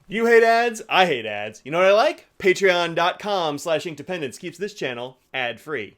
You hate ads? I hate ads. You know what I like? Patreon.com/Inkdependence keeps this channel ad-free.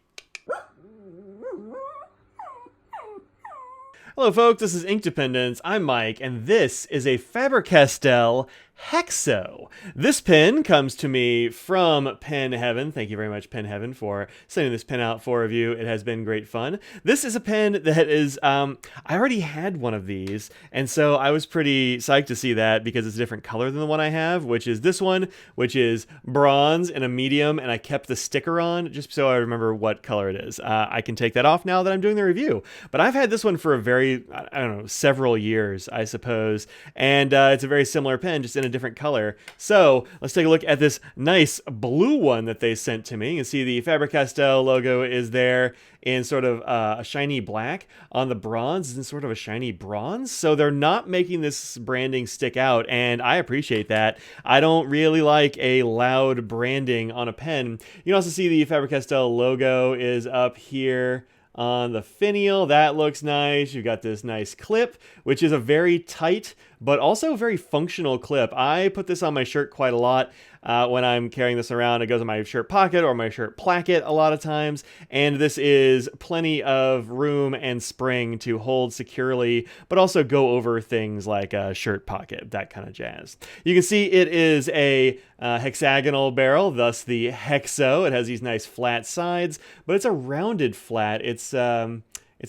Hello folks, this is Inkdependence. I'm Mike, and this is a Faber-Castell Hexo. This pen comes to me from Pen Heaven. Thank you very much, Pen Heaven, for sending this pen out for review. It has been great fun. This is a pen that is, I already had one of these, and so I was pretty psyched to see that because it's a different color than the one I have, which is this one, which is bronze in a medium, and I kept the sticker on just so I remember what color it is. I can take that off now that I'm doing the review, but I've had this one for a very, I don't know, several years, I suppose, and it's a very similar pen, just in a different color. So let's take a look at this nice blue one that they sent to me. You can see the Faber-Castell logo is there in sort of a shiny black. On the bronze is in sort of a shiny bronze. So they're not making this branding stick out, and I appreciate that. I don't really like a loud branding on a pen. You can also see the Faber-Castell logo is up here on the finial. That looks nice. You've got this nice clip, which is a very tight but also very functional clip. I put this on my shirt quite a lot when I'm carrying this around. It goes in my shirt pocket or my shirt placket a lot of times, and this is plenty of room and spring to hold securely, but also go over things like a shirt pocket, that kind of jazz. You can see it is a hexagonal barrel, thus the Hexo. It has these nice flat sides, but it's a rounded flat. It's not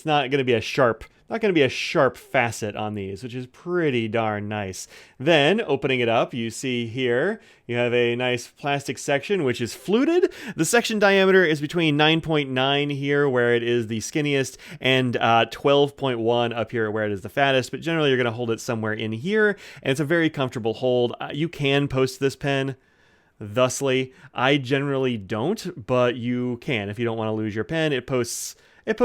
going to be a sharp facet on these, which is pretty darn nice. Then, opening it up, you see here, you have a nice plastic section, which is fluted. The section diameter is between 9.9 here, where it is the skinniest, and 12.1 up here, where it is the fattest, but generally you're going to hold it somewhere in here, and it's a very comfortable hold. You can post this pen thusly. I generally don't, but you can if you don't want to lose your pen. It posts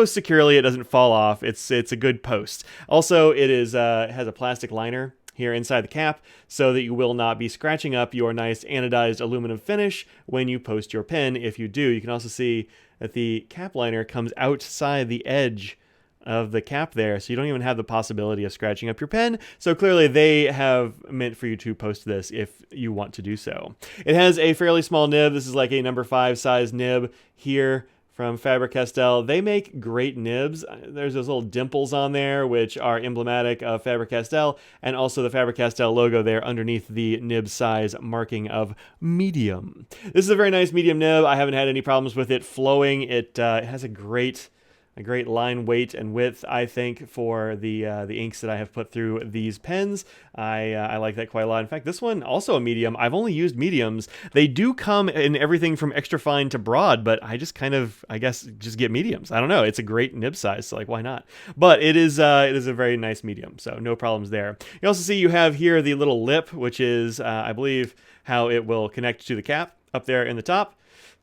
securely. It doesn't fall off. It's a good post. Also, it has a plastic liner here inside the cap so that you will not be scratching up your nice anodized aluminum finish when you post your pen. If you do, you can also see that the cap liner comes outside the edge of the cap there, so you don't even have the possibility of scratching up your pen. So clearly they have meant for you to post this if you want to do so. It has a fairly small nib. This is like a number 5 size nib here from Faber-Castell. They make great nibs. There's those little dimples on there, which are emblematic of Faber-Castell, and also the Faber-Castell logo there underneath the nib size marking of medium. This is a very nice medium nib. I haven't had any problems with it flowing. It has a great line weight and width, I think, for the inks that I have put through these pens. I like that quite a lot. In fact, this one, also a medium. I've only used mediums. They do come in everything from extra fine to broad, but I just kind of, I guess, just get mediums. I don't know. It's a great nib size, so like, why not? But it is a very nice medium, so no problems there. You also see you have here the little lip, which is, I believe, how it will connect to the cap up there in the top.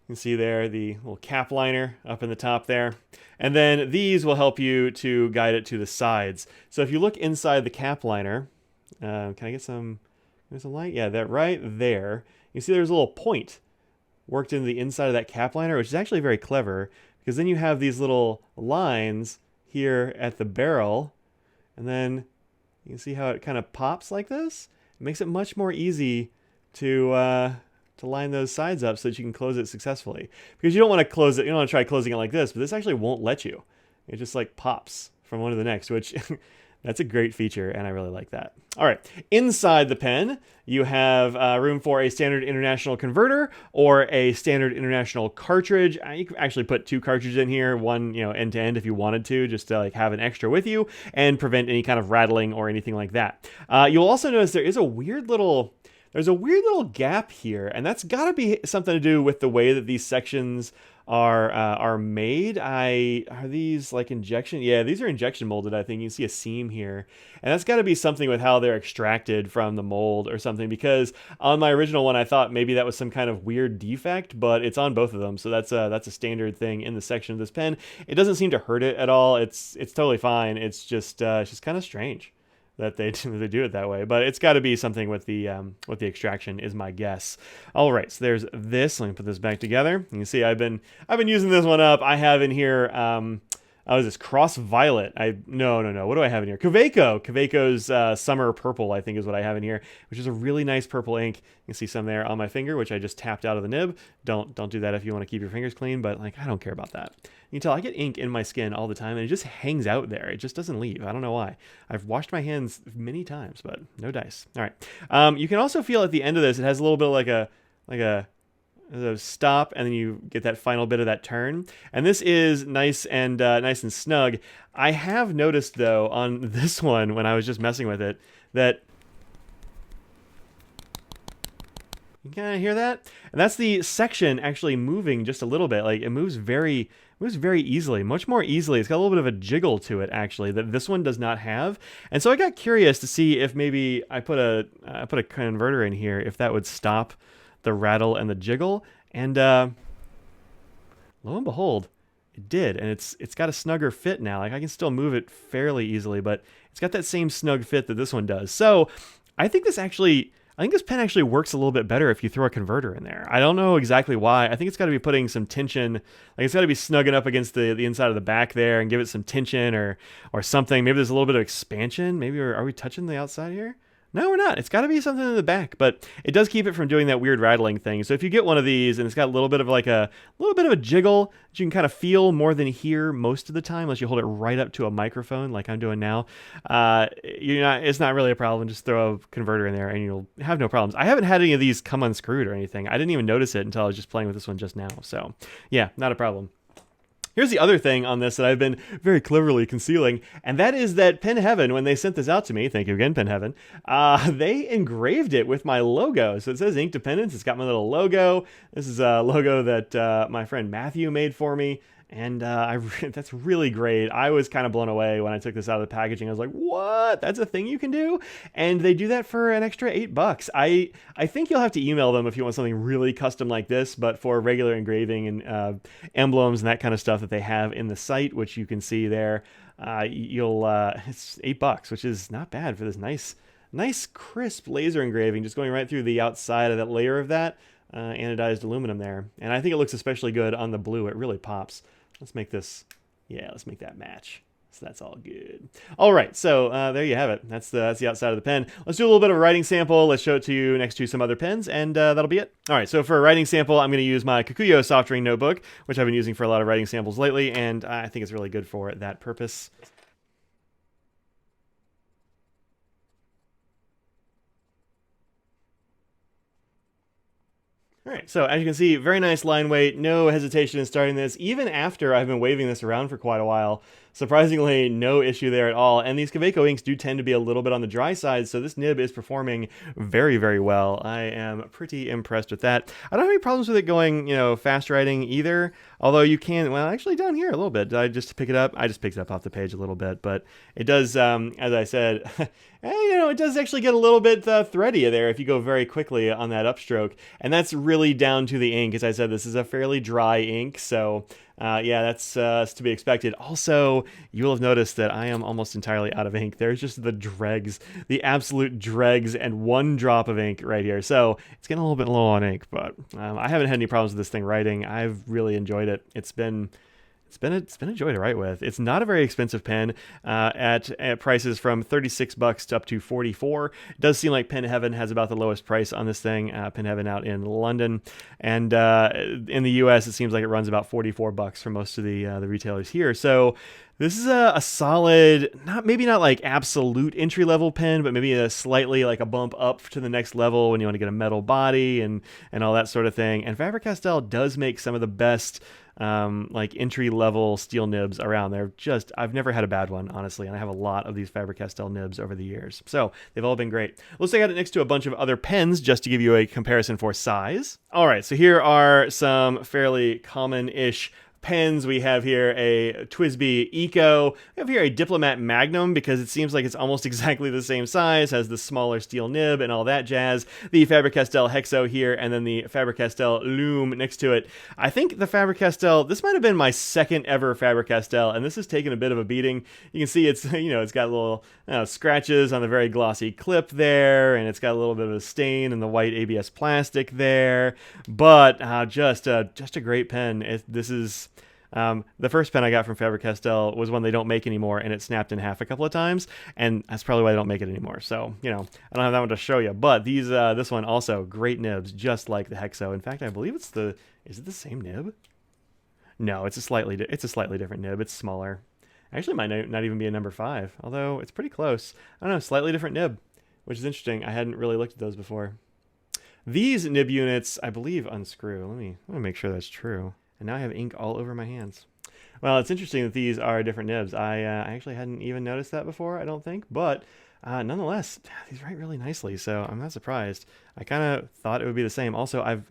You can see there the little cap liner up in the top there. And then these will help you to guide it to the sides. So if you look inside the cap liner, can I get some, there's a light? Yeah, that right there. You see there's a little point worked into the inside of that cap liner, which is actually very clever, because then you have these little lines here at the barrel, and then you can see how it kind of pops like this. It makes it much more easy to line those sides up so that you can close it successfully. Because you don't want to close it, you don't want to try closing it like this, but this actually won't let you. It just like pops from one to the next, which that's a great feature, and I really like that. All right, inside the pen, you have room for a standard international converter or a standard international cartridge. You can actually put 2 cartridges in here, one, end to end if you wanted to, just to like have an extra with you and prevent any kind of rattling or anything like that. You'll also notice there's a weird little gap here, and that's got to be something to do with the way that these sections are made. Are these like injection? Yeah, these are injection molded, I think. You can see a seam here, and that's got to be something with how they're extracted from the mold or something, because on my original one I thought maybe that was some kind of weird defect, but it's on both of them, so that's a standard thing in the section of this pen. It doesn't seem to hurt it at all. It's totally fine. It's just kind of strange that they do it that way, but it's got to be something with the extraction, is my guess. All right, so there's this. Let me put this back together. You can see I've been using this one up. I have in here Oh, is this Cross Violet? No. What do I have in here? Kaweco's Summer Purple, I think, is what I have in here, which is a really nice purple ink. You can see some there on my finger, which I just tapped out of the nib. Don't do that if you want to keep your fingers clean, but like I don't care about that. You can tell I get ink in my skin all the time, and it just hangs out there. It just doesn't leave. I don't know why. I've washed my hands many times, but no dice. All right. You can also feel at the end of this, it has a little bit of like a stop, and then you get that final bit of that turn, and this is nice and snug. I have noticed though on this one when I was just messing with it that you kind of hear that, and that's the section actually moving just a little bit. Like it moves very easily, much more easily. It's got a little bit of a jiggle to it actually that this one does not have. And so I got curious to see if maybe I put a converter in here, if that would stop the rattle and the jiggle, and lo and behold, it did. And it's got a snugger fit now. Like I can still move it fairly easily, but it's got that same snug fit that this one does. So I think this pen actually works a little bit better if you throw a converter in there. I don't know exactly why. I think it's got to be putting some tension, like it's got to be snugging up against the inside of the back there and give it some tension or something. Maybe there's a little bit of expansion. Maybe are we touching the outside here? No, we're not. It's got to be something in the back, but it does keep it from doing that weird rattling thing. So if you get one of these and it's got a little bit of a jiggle that you can kind of feel more than hear most of the time, unless you hold it right up to a microphone like I'm doing now, it's not really a problem. Just throw a converter in there and you'll have no problems. I haven't had any of these come unscrewed or anything. I didn't even notice it until I was just playing with this one just now. So yeah, not a problem. Here's the other thing on this that I've been very cleverly concealing, and that is that Pen Heaven, when they sent this out to me, thank you again, Pen Heaven, they engraved it with my logo. So it says Inkdependence. It's got my little logo. This is a logo that my friend Matthew made for me, and that's really great. I was kind of blown away when I took this out of the packaging. I was like, what? That's a thing you can do? And they do that for an extra $8. I think you'll have to email them if you want something really custom like this, but for regular engraving and emblems and that kind of stuff that they have in the site, which you can see there, it's $8, which is not bad for this nice crisp laser engraving, just going right through the outside of that layer of that anodized aluminum there. And I think it looks especially good on the blue. It really pops. Let's make that match. So that's all good. All right, so there you have it. That's the outside of the pen. Let's do a little bit of a writing sample. Let's show it to you next to some other pens, and that'll be it. All right, so for a writing sample, I'm going to use my Kikuyo soft ring notebook, which I've been using for a lot of writing samples lately, and I think it's really good for that purpose. All right, so as you can see, very nice line weight, no hesitation in starting this, even after I've been waving this around for quite a while. Surprisingly, no issue there at all. And these Kaweco inks do tend to be a little bit on the dry side, so this nib is performing very, very well. I am pretty impressed with that. I don't have any problems with it going, fast writing either, although you can, well, actually down here a little bit. Did I just pick it up? I just picked it up off the page a little bit, but it does, as I said, it does actually get a little bit thready there if you go very quickly on that upstroke, and that's really down to the ink. As I said, this is a fairly dry ink, so yeah, that's to be expected. Also, you will have noticed that I am almost entirely out of ink. There's just the dregs, the absolute dregs, and one drop of ink right here. So it's getting a little bit low on ink, but I haven't had any problems with this thing writing. I've really enjoyed it. It's been a joy to write with. It's not a very expensive pen at prices from $36 to up to $44. It does seem like Pen Heaven has about the lowest price on this thing. Pen Heaven out in London, and in the U.S. it seems like it runs about $44 for most of the retailers here. So this is a solid, maybe not like absolute entry level pen, but maybe a slightly like a bump up to the next level when you want to get a metal body and all that sort of thing. And Faber-Castell does make some of the best like entry-level steel nibs around. I've never had a bad one, honestly, and I have a lot of these Faber-Castell nibs over the years. So they've all been great. Let's take it next to a bunch of other pens just to give you a comparison for size. All right, so here are some fairly common-ish pens. We have here a TWSBI Eco. We have here a Diplomat Magnum because it seems like it's almost exactly the same size, has the smaller steel nib and all that jazz. The Faber-Castell Hexo here, and then the Faber-Castell Loom next to it. I think the Faber-Castell, this might have been my second ever Faber-Castell, and this has taken a bit of a beating. You can see it's got little scratches on the very glossy clip there, and it's got a little bit of a stain in the white ABS plastic there, but just a great pen. This is The first pen I got from Faber-Castell was one they don't make anymore, and it snapped in half a couple of times, and that's probably why they don't make it anymore. So, you know, I don't have that one to show you. But this one also, great nibs, just like the Hexo. In fact, I believe is it the same nib? No, it's a slightly different nib. It's smaller. Actually, might not even be a number 5, although it's pretty close. I don't know, slightly different nib, which is interesting. I hadn't really looked at those before. These nib units, I believe, unscrew. Let me make sure that's true. And now I have ink all over my hands. Well, it's interesting that these are different nibs. I actually hadn't even noticed that before, I don't think. But nonetheless, these write really nicely, so I'm not surprised. I kind of thought it would be the same. Also, I've,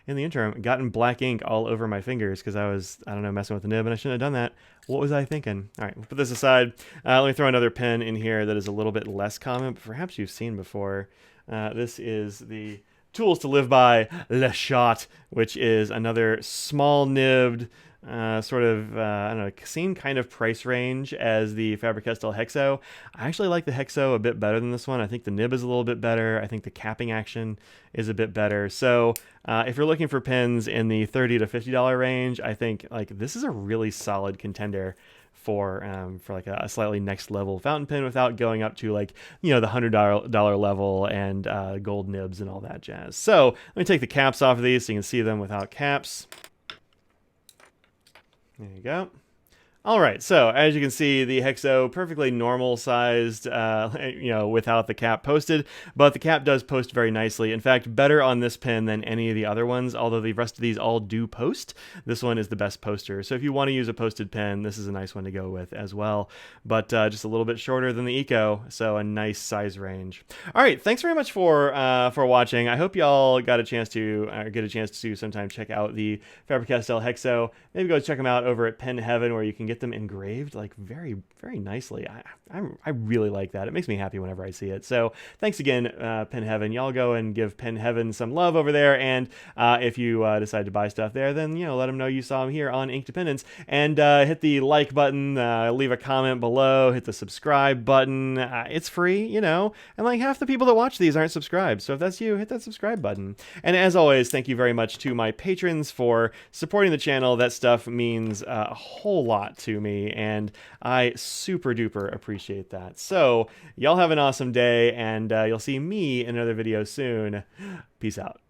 in the interim, gotten black ink all over my fingers because I was, I don't know, messing with the nib, and I shouldn't have done that. What was I thinking? All right, we'll put this aside. Let me throw another pen in here that is a little bit less common, but perhaps you've seen before. This is the Tools to Live By Le Shot, which is another small nibbed, sort of, I don't know, same kind of price range as the Faber-Castell Hexo. I actually like the Hexo a bit better than this one. I think the nib is a little bit better. I think the capping action is a bit better. So if you're looking for pens in the $30 to $50 range, I think like this is a really solid contender for like a slightly next level fountain pen without going up to like, you know, the $100 level and gold nibs and all that jazz. So let me take the caps off of these so you can see them without caps. There you go. All right, so as you can see, the Hexo perfectly normal sized, you know, without the cap posted, but the cap does post very nicely. In fact, better on this pen than any of the other ones, although the rest of these all do post. This one is the best poster. So if you want to use a posted pen, this is a nice one to go with as well, but just a little bit shorter than the Eco, so a nice size range. All right, thanks very much for watching. I hope y'all got a chance to get a chance to sometime check out the Faber-Castell Hexo. Maybe go check them out over at Pen Heaven, where you can get them engraved like very, very nicely. I really like that. It makes me happy whenever I see it. So thanks again, Pen Heaven. Y'all go and give Pen Heaven some love over there. And if you decide to buy stuff there, then, you know, let them know you saw them here on Inkdependence. And hit the like button, leave a comment below, hit the subscribe button. It's free, you know, and like half the people that watch these aren't subscribed. So if that's you, hit that subscribe button. And as always, thank you very much to my patrons for supporting the channel. That stuff means a whole lot to me, and I super duper appreciate that. So y'all have an awesome day, and you'll see me in another video soon. Peace out.